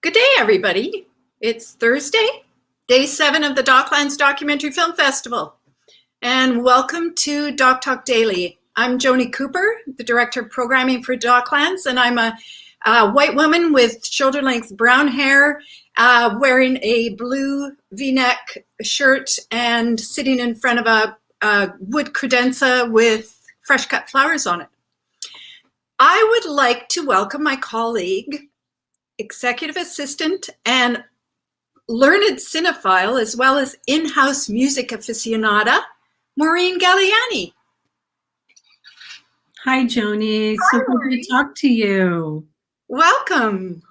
Good day, everybody. It's Thursday, day 7 of the DocLands Documentary Film Festival. And welcome to DocTalk Daily. I'm Joni Cooper, the Director of Programming for DocLands, and I'm a white woman with shoulder-length brown hair, wearing a blue V-neck shirt and sitting in front of a wood credenza with fresh-cut flowers on it. I would like to welcome my colleague, executive assistant, and learned cinephile, as well as in-house music aficionada, Maureen Gallagher. Hi, Joni. So good to talk to you. Welcome.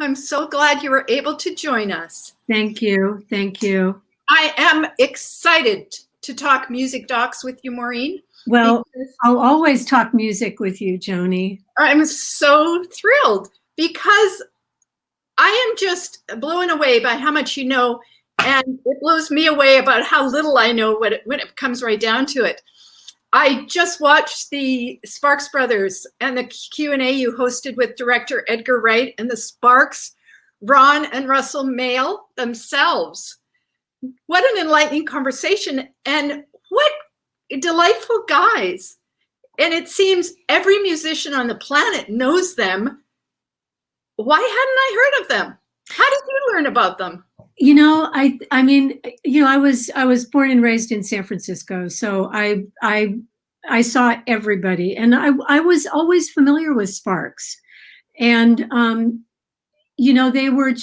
I'm so glad you were able to join us. Thank you. Thank you. I am excited to talk music docs with you, Maureen. Well, I'll always talk music with you, Joni. I'm so thrilled because I am just blown away by how much you know, and it blows me away about how little I know when it comes right down to it. I just watched the Sparks Brothers and the Q&A you hosted with director Edgar Wright and the Sparks, Ron and Russell Mael themselves. What an enlightening conversation, and what delightful guys. And it seems every musician on the planet knows them. Why hadn't I heard of them? How did you learn about them? You know, I mean, you know, I was born and raised in San Francisco, so I saw everybody, and I was always familiar with Sparks, and you know, they were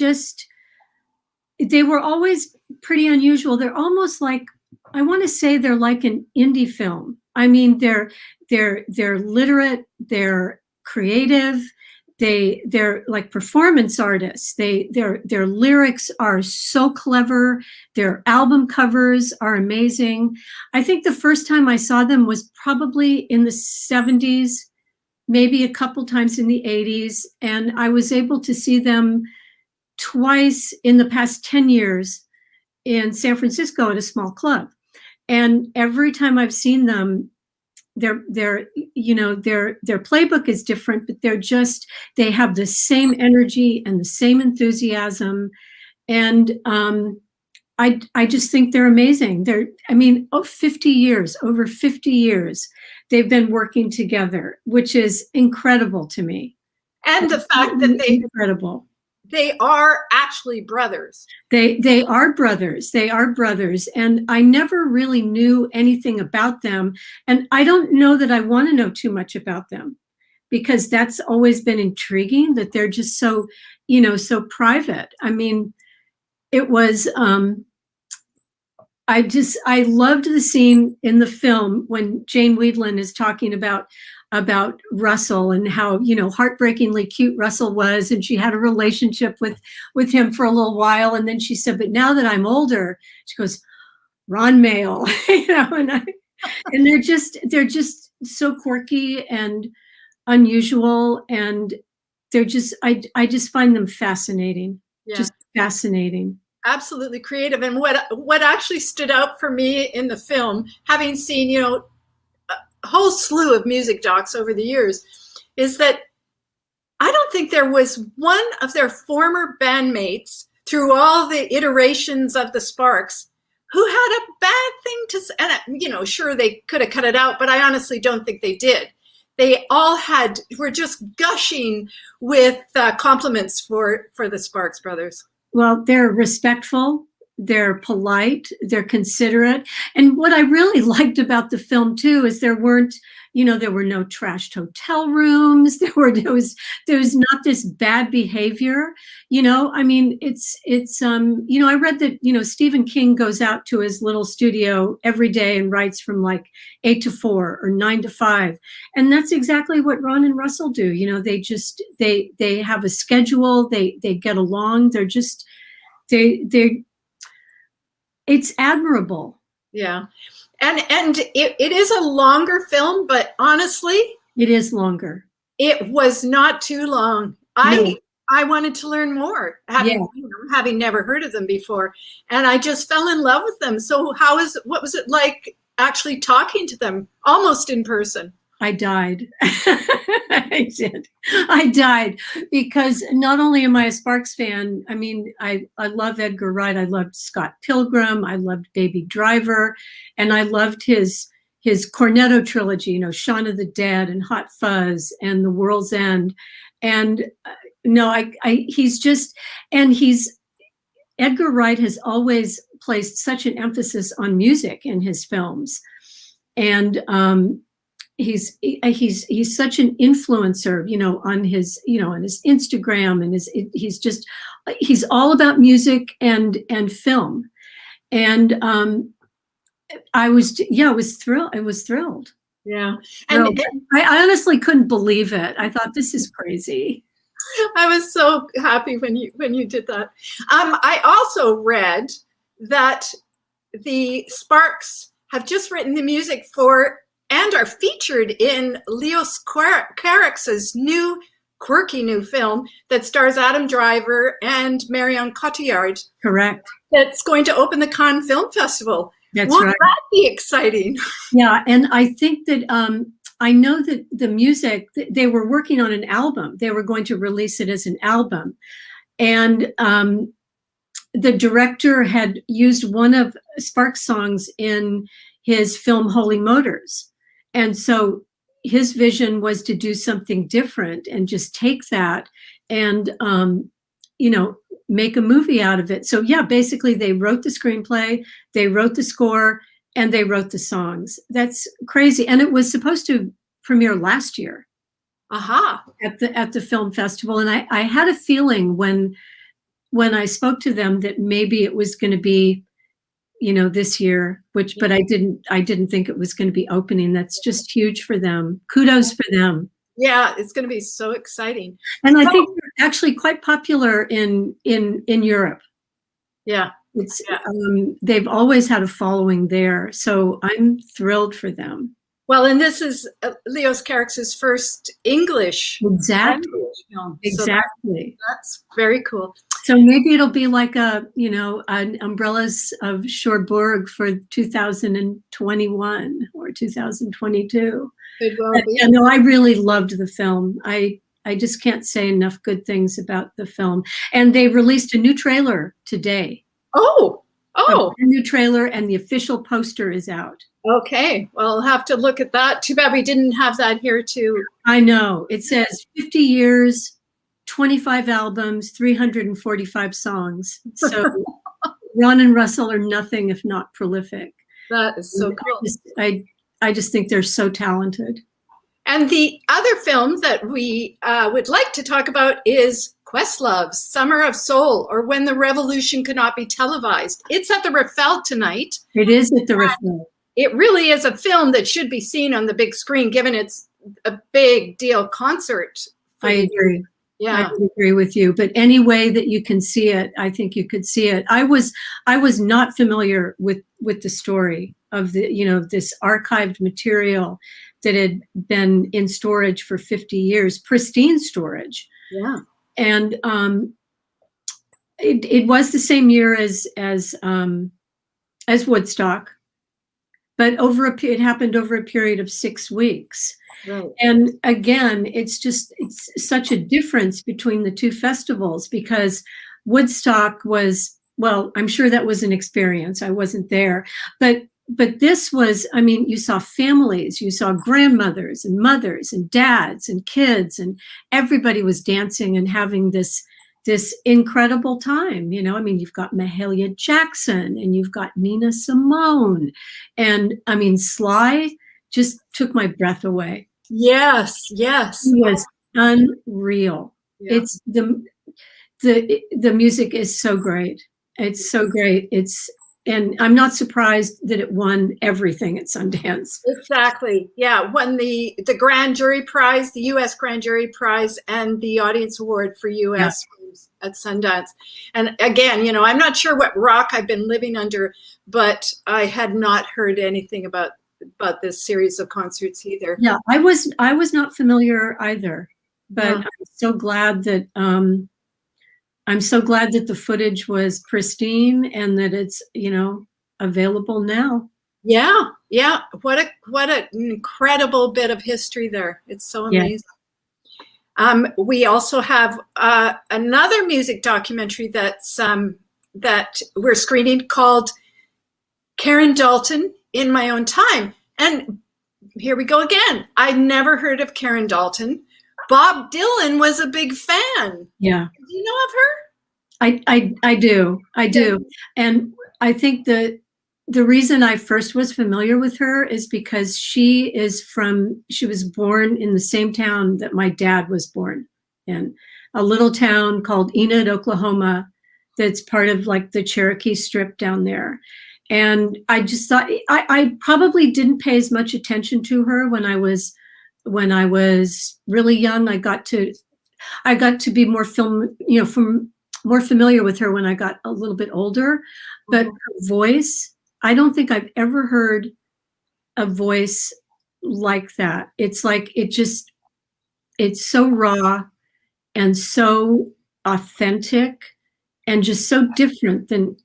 always pretty unusual. They're almost like, I want to say they're like an indie film. I mean, they're literate, they're creative, they're like performance artists. Their lyrics are so clever. Their album covers are amazing. I think the first time I saw them was probably in the 70s, maybe a couple times in the 80s, and I was able to see them twice in the past 10 years in San Francisco at a small club. And every time I've seen them, their playbook is different, but they have the same energy and the same enthusiasm. And I just think they're amazing. Over 50 years, they've been working together, which is incredible to me. And the fact that they are actually brothers. They are brothers. They are brothers. And I never really knew anything about them. And I don't know that I want to know too much about them, because that's always been intriguing, that they're just so, so private. I mean, it was, I loved the scene in the film when Jane Weedland is talking about Russell and how, heartbreakingly cute Russell was. And she had a relationship with him for a little while. And then she said, but now that I'm older, she goes, Ron Mael, and they're just so quirky and unusual. And they're just, I just find them fascinating. Yeah. Just fascinating. Absolutely creative. And what actually stood out for me in the film, having seen, a whole slew of music docs over the years, is that I don't think there was one of their former bandmates through all the iterations of the Sparks who had a bad thing to say. And, sure, they could have cut it out, but I honestly don't think they did. They all were just gushing with compliments for the Sparks Brothers. Well, they're respectful. They're polite, they're considerate. And what I really liked about the film too is there were no trashed hotel rooms. There was not this bad behavior. I mean, it's I read that, Stephen King goes out to his little studio every day and writes from like 8 to 4 or 9 to 5. And that's exactly what Ron and Russell do. They have a schedule, they get along. It's admirable. Yeah. And it is a longer film, but honestly, it is longer. It was not too long. No. I wanted to learn more, having never heard of them before. And I just fell in love with them. So what was it like actually talking to them almost in person? I died. I did. I died because not only am I a Sparks fan, I mean, I love Edgar Wright. I loved Scott Pilgrim. I loved Baby Driver. And I loved his Cornetto trilogy, you know, Shaun of the Dead and Hot Fuzz and The World's End. And no, he's just, and Edgar Wright has always placed such an emphasis on music in his films. And he's such an influencer, you know, on his Instagram, and he's all about music and film. And I was thrilled. I was thrilled. Yeah. And I honestly couldn't believe it. I thought, this is crazy. I was so happy when you did that. I also read that the Sparks have just written the music for and are featured in Leos Carax's new quirky new film that stars Adam Driver and Marion Cotillard. Correct. That's going to open the Cannes Film Festival. That's right. Won't that be exciting? Yeah, and I think that I know that the music, they were working on an album. They were going to release it as an album. And the director had used one of Sparks' songs in his film Holy Motors. And so his vision was to do something different and just take that and, you know, make a movie out of it. So yeah, basically they wrote the screenplay, they wrote the score, and they wrote the songs. That's crazy. And it was supposed to premiere last year. Aha. At the film festival. And I had a feeling when I spoke to them that maybe it was going to be, you know, this year, but I didn't think it was going to be opening. That's just huge for them. Kudos for them. Yeah, it's going to be so exciting. And I think they're actually quite popular in Europe. Yeah. They've always had a following there. So I'm thrilled for them. Well, and this is Leos Carax's first English film. Exactly. So that's very cool. So maybe it'll be like an Umbrellas of Cherbourg for 2021 or 2022. Could well be. Yeah, no, I really loved the film. I just can't say enough good things about the film. And they released a new trailer today. Oh. A new trailer, and the official poster is out. Okay, well, I'll have to look at that. Too bad we didn't have that here too. I know. It says 50 years, 25 albums, 345 songs. So Ron and Russell are nothing if not prolific. That is so cool. I just think they're so talented. And the other film that we would like to talk about is Questlove's Summer of Soul, or When the Revolution Could Not Be Televised. It's at the Raffel tonight. It is at the Raffel. It really is a film that should be seen on the big screen, given it's a big deal concert. I agree. Yeah, I agree with you. But any way that you can see it, I think you could see it. I was not familiar with the story of this archived material that had been in storage for 50 years, pristine storage. Yeah. And it was the same year as Woodstock, but it happened over a period of 6 weeks. Right. And again, it's such a difference between the two festivals, because Woodstock was, well, I'm sure that was an experience. I wasn't there, but this was, I mean, you saw families, you saw grandmothers and mothers and dads and kids, and everybody was dancing and having this incredible time. You know, I mean, you've got Mahalia Jackson and you've got Nina Simone, and I mean, Sly just took my breath away. Yes. It was unreal. Yeah. It's the music is so great. It's so great. And I'm not surprised that it won everything at Sundance. Exactly. Yeah, won the grand jury prize, the U.S. grand jury prize, and the audience award for U.S. films at Sundance. And again, you know, I'm not sure what rock I've been living under, but I had not heard anything about this series of concerts either. Yeah, I was not familiar either, but yeah. I'm so glad that the footage was pristine and that it's, you know, available now. Yeah, Yeah, what an incredible bit of history there. It's so amazing. We also have another music documentary that we're screening called Karen Dalton in My Own Time. And here we go again. I'd never heard of Karen Dalton. Bob Dylan was a big fan. Yeah. Do you know of her? I do. And I think the reason I first was familiar with her is because she was born in the same town that my dad was born in, a little town called Enid, Oklahoma, that's part of like the Cherokee Strip down there. And I just thought I probably didn't pay as much attention to her when I was really young. I got to be more more familiar with her when I got a little bit older. But her voice, I don't think I've ever heard a voice like that. It's like it's so raw and so authentic and just so different than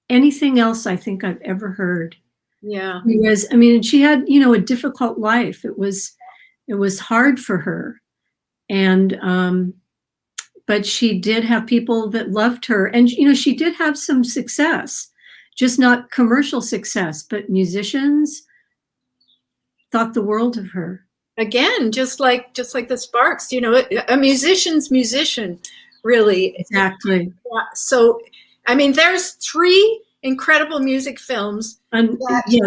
anything else I think I've ever heard. Yeah. Because, I mean, she had, a difficult life. It was hard for her. And, but she did have people that loved her. And, she did have some success, just not commercial success, but musicians thought the world of her. Again, just like the Sparks, a musician's musician, really. Exactly. Yeah. So, I mean, there's 3 incredible music films. And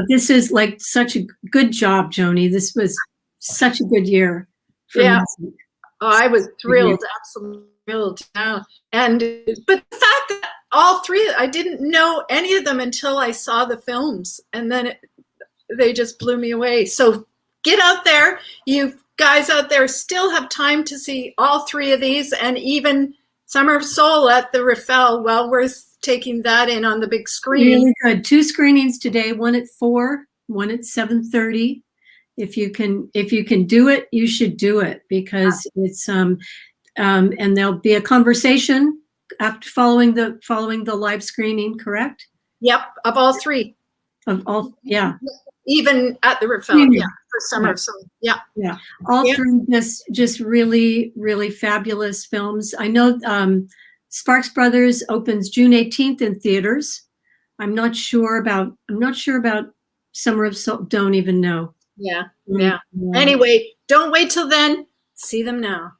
this is like such a good job, Joni. This was such a good year. Yeah. I was thrilled, absolutely thrilled. Yeah. But the fact that all 3, I didn't know any of them until I saw the films, and then they just blew me away. So get out there. You guys out there still have time to see all 3 of these, and even Summer of Soul at the Raffel. Well worth taking that in on the big screen. Really good. 2 screenings today, one at 4, one at 7:30. If you can do it, you should do it, because it's and there'll be a conversation after following the live screening, correct? Yep, of all 3. Of all, yeah. Even at the Raffel, yeah, for Summer of Soul. Yeah. Yeah. All 3 just really, really fabulous films. I know Sparks Brothers opens June 18th in theaters. I'm not sure about Summer of Soul. Don't even know. Yeah. Anyway, don't wait till then. See them now.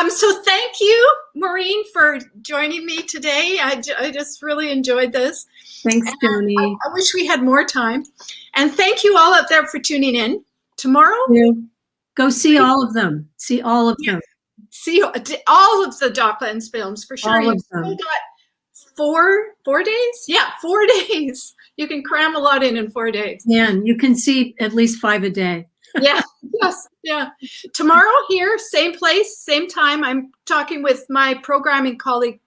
So thank you, Maureen, for joining me today. I just really enjoyed this. Thanks, Joni. I wish we had more time. And thank you all out there for tuning in. Tomorrow, go see all of them. See all of them. See all of the DocLands films for sure. You've still got 4 days? Yeah, 4 days. You can cram a lot in 4 days. And you can see at least 5 a day. Yeah. Yes. Yeah. Tomorrow here, same place, same time. I'm talking with my programming colleague,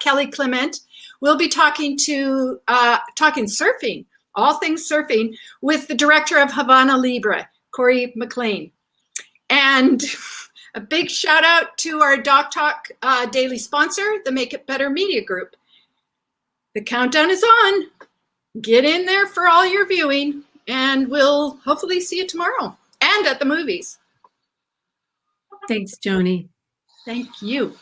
Kelly Clement. We'll be talking surfing, all things surfing, with the director of Havana Libre, Corey McLean. And a big shout out to our DocTalk daily sponsor, the Make It Better Media Group. The countdown is on. Get in there for all your viewing, and we'll hopefully see you tomorrow and at the movies. Thanks, Joni. Thank you.